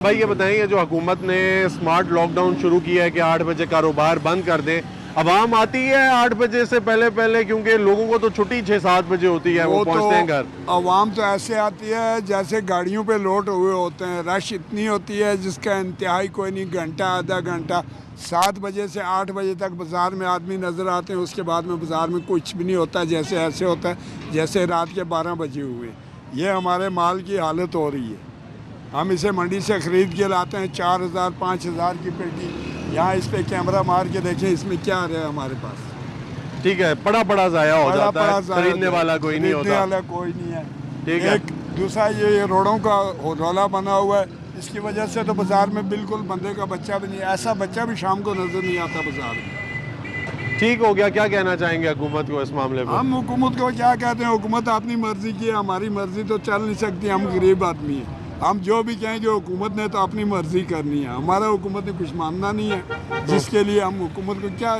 भाई ये बताएंगे, जो हुकूमत ने स्मार्ट लॉकडाउन शुरू किया है कि 8 बजे कारोबार बंद कर दें, आवाम आती है 8 बजे से पहले पहले? क्योंकि लोगों को तो छुट्टी 6-7 बजे होती है, वो पहुंचते हैं घर। आवाम तो ऐसे आती है जैसे गाड़ियों पे लोड हुए होते हैं। रश इतनी होती है जिसका इंतहाई कोई नहीं, घंटा आधा घंटा। 7 बजे से 8 बजे तक बाज़ार में आदमी नज़र आते हैं। उसके बाद में बाज़ार में कुछ भी नहीं होता, जैसे ऐसे होता है जैसे रात के 12 बजे हुए। ये हमारे माल की हालत हो रही है। हम इसे मंडी से ख़रीद के लाते हैं 4000-5000 की पेटी। यहाँ इस पे कैमरा मार के देखें इसमें क्या आ रहा है हमारे पास। ठीक है, पड़ा ज़ाया हो जाता है, खरीदने वाला कोई नहीं होता। वाला कोई नहीं है। ठीक है। एक दूसरा ये रोडों का रौला बना हुआ है, इसकी वजह से तो बाज़ार में बिल्कुल बंदे का बच्चा भी नहीं, ऐसा बच्चा भी शाम को नज़र नहीं आता बाज़ार में। ठीक हो गया। क्या कहना चाहेंगे हुकूमत को इस मामले में? हम हुकूमत को क्या कहते हैं, हुकूमत अपनी मर्जी की है, हमारी मर्जी तो चल नहीं सकती। हम गरीब आदमी हैं, हम जो भी कहेंगे हुकूमत ने तो अपनी मर्जी करनी है। हमारा हुकूमत ने कुछ मानना नहीं है, जिसके लिए हम हुकूमत को क्या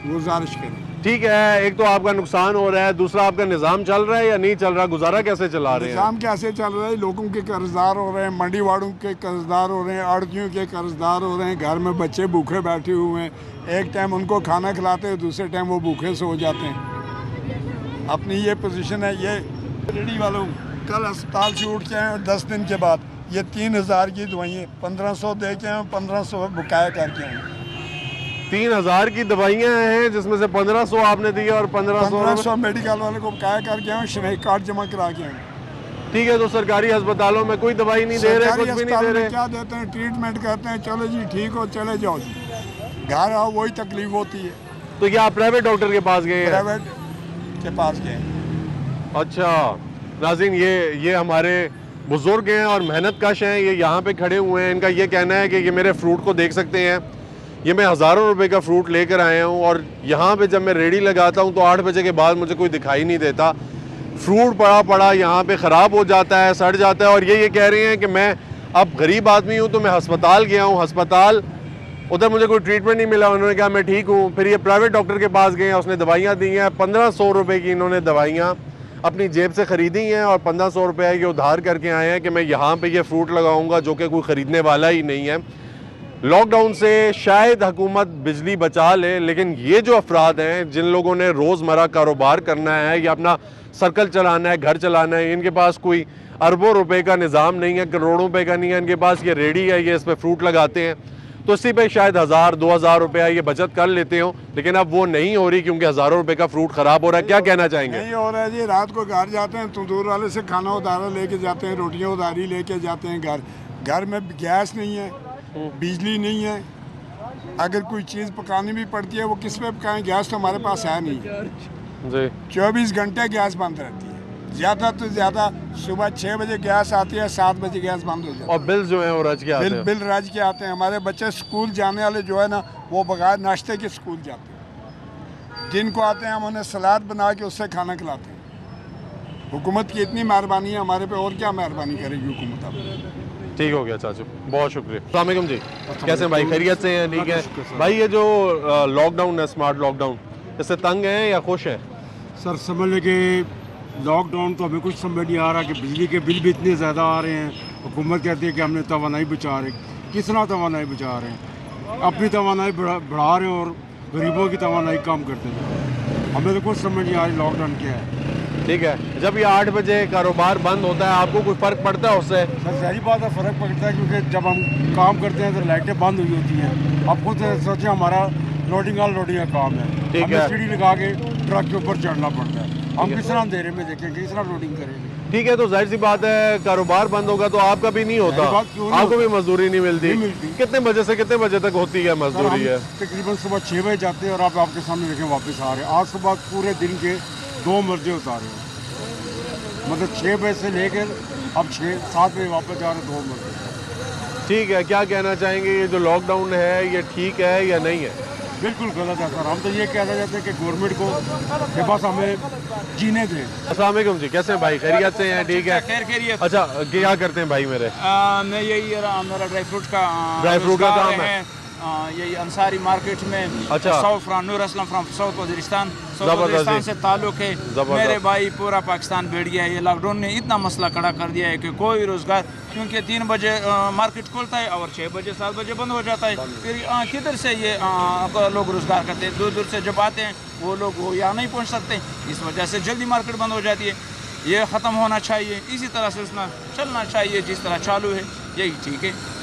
गुजारिश करें। ठीक है, एक तो आपका नुकसान हो रहा है, दूसरा आपका निज़ाम चल रहा है या नहीं चल रहा? गुजारा कैसे चला रहे हैं? निज़ाम कैसे चल रहा है? लोगों के कर्जदार हो रहे हैं, मंडी वालों के कर्जदार हो रहे हैं, आड़तियों के कर्जदार हो रहे हैं। घर में बच्चे भूखे बैठे हुए हैं, एक टाइम उनको खाना खिलाते हैं, दूसरे टाइम वो भूखे सो जाते हैं। अपनी ये पोजीशन है। ये रेडी वालों कल अस्पताल से उठ के आए 10 दिन के बाद, ये 3000 की दवाइयाँ 1500 दे के आए, 1500 बकाया करके आए। 3000 की दवाइयाँ हैं जिसमें से 1500 आपने दी और 1500 मेडिकल वाले को बकाया करके आए, श्रेणी कार्ड जमा करा के आए। ठीक है, तो सरकारी अस्पताल में कोई दवाई नहीं दे रहे, कुछ भी नहीं दे रहे। क्या देते हैं? ट्रीटमेंट करते हैं, चलो जी ठीक हो चले जाओ जी, घर आओ वही तकलीफ होती है। तो क्या आप प्राइवेट डॉक्टर के पास गए? प्राइवेट के पास गए। अच्छा नाज़रीन, ये हमारे बुजुर्ग हैं और मेहनत कश हैं, ये यहाँ पे खड़े हुए हैं। इनका ये कहना है कि ये मेरे फ्रूट को देख सकते हैं, ये मैं हज़ारों रुपए का फ्रूट लेकर आया हूँ और यहाँ पे जब मैं रेडी लगाता हूँ तो 8 बजे के बाद मुझे कोई दिखाई नहीं देता। फ्रूट पड़ा यहाँ पे ख़राब हो जाता है, सड़ जाता है। और ये कह रहे हैं कि मैं अब गरीब आदमी हूँ तो मैं अस्पताल गया हूँ, अस्पताल उधर मुझे कोई ट्रीटमेंट नहीं मिला। उन्होंने कहा मैं ठीक हूँ। फिर ये प्राइवेट डॉक्टर के पास गए, उसने दवाइयाँ दी हैं। 1500 रुपये की इन्होंने दवाइयाँ अपनी जेब से ख़रीदी हैं और 1500 रुपये ये उधार करके आए हैं कि मैं यहाँ पे ये फ्रूट लगाऊंगा, जो कि कोई ख़रीदने वाला ही नहीं है। लॉकडाउन से शायद हुकूमत बिजली बचा ले, लेकिन ये जो अफराद हैं जिन लोगों ने रोज़मर्रा कारोबार करना है या अपना सर्कल चलाना है, घर चलाना है, इनके पास कोई अरबों रुपए का निज़ाम नहीं है, करोड़ों रुपए का नहीं है। इनके पास ये रेडी है, ये इस पर फ्रूट लगाते हैं तो इसी पे शायद 1000-2000 रुपया ये बचत कर लेते हो, लेकिन अब वो नहीं हो रही क्योंकि हज़ारों रुपए का फ्रूट ख़राब हो रहा है। क्या कहना चाहेंगे? नहीं हो रहा है जी। रात को घर जाते हैं, तंदूर वाले से खाना उधारा लेके जाते हैं, रोटियां उधारी लेके जाते हैं। घर में गैस नहीं है, बिजली नहीं है। अगर कोई चीज़ पकानी भी पड़ती है वो किस पे पकाएं? गैस तो हमारे पास है नहीं जी। 24 घंटे गैस बंद रहती है। ज़्यादा तो ज़्यादा सुबह 6 बजे गैस आती है, 7 बजे गैस बंद हो जाती है। और बिल जो है वो रज के आते हैं। बिल रज के आते हैं। हमारे बच्चे स्कूल जाने वाले जो है ना, वो बगैर नाश्ते के स्कूल जाते हैं। दिन को आते हैं, हम उन्हें सलाद बना के उससे खाना खिलाते हैं। हुकूमत की इतनी मेहरबानी है हमारे पे, और क्या मेहरबानी करेगी हुकूमत अब। ठीक हो गया चाचू, बहुत शुक्रिया। अस्सलाम वालेकुम जी, कैसे हैं भाई? खैरियत से हैं? ठीक है भाई। ये जो लॉकडाउन है, स्मार्ट लॉकडाउन, इससे तंग हैं या खुश हैं? सर समझ लें कि लॉकडाउन तो हमें कुछ समझ नहीं आ रहा कि बिजली के बिल भी इतने ज़्यादा आ रहे हैं। हुकूमत कहती है कि हमने तवानाई बचा रहे, किस तरह तवानाई बचा रहे हैं? अपनी तवानाई बढ़ा रहे हैं और गरीबों की तवानाई कम करते हैं। हमें तो कुछ समझ नहीं आ रही लॉकडाउन क्या है। ठीक है, जब ये 8 बजे कारोबार बंद होता है आपको कोई फ़र्क पड़ता है उससे? सर सही बात है, फ़र्क पड़ता है क्योंकि जब हम काम करते हैं तो लाइटें बंद हुई होती हैं। अब खुद सोचें, हमारा लोडिंग का काम है, ठीक है। सीढ़ी लगा के ट्रक के ऊपर चढ़ना पड़ता है। हम किस तरह अंधेरे में देखें, किस तरह लोडिंग करेंगे? ठीक है, तो जाहिर सी बात है कारोबार बंद होगा तो आपका भी नहीं होता, आपको भी मजदूरी नहीं मिलती। कितने बजे से कितने बजे तक होती है मजदूरी? है तकरीबन सुबह 6 बजे जाते हैं और आप आपके सामने देखें वापस आ रहे हैं। आज सुबह पूरे दिन के 2 मर्जे उतारे हैं, मतलब 6 बजे से लेकर अब 6-7 बजे वापस जा रहे हैं, 2 मर्जे। ठीक है, क्या कहना चाहेंगे, ये जो लॉकडाउन है ये ठीक है या नहीं है? बिल्कुल गलत है सर। हम तो ये कहना चाहते हैं कि गवर्नमेंट को के पास हमें जीने दें। अस्सलाम वालेकुम जी, कैसे हैं भाई? खैरियत से हैं? ठीक है, खैरियत। अच्छा क्या करते हैं भाई मेरे? मैं यही मेरा ड्राई फ्रूट का काम है। यही अंसारी मार्केट में। अच्छा। South from Noor Aslam from south Waziristan. South जबरदस्त वजीरिस्तान जी। से ताल्लुक है। मेरे भाई पूरा पाकिस्तान बैठ गया है। ये लॉकडाउन ने इतना मसला खड़ा कर दिया है कि कोई रोज़गार, क्योंकि 3 बजे मार्केट खुलता है और 6 बजे 7 बजे बंद हो जाता है। फिर किधर से ये लोग रोज़गार करते हैं? दूर दूर से जब आते हैं वो लोग वो यहाँ नहीं पहुँच सकते, इस वजह से जल्दी मार्केट बंद हो जाती है। ये ख़त्म होना चाहिए, इसी तरह से चलना चाहिए जिस तरह चालू है, यही ठीक है।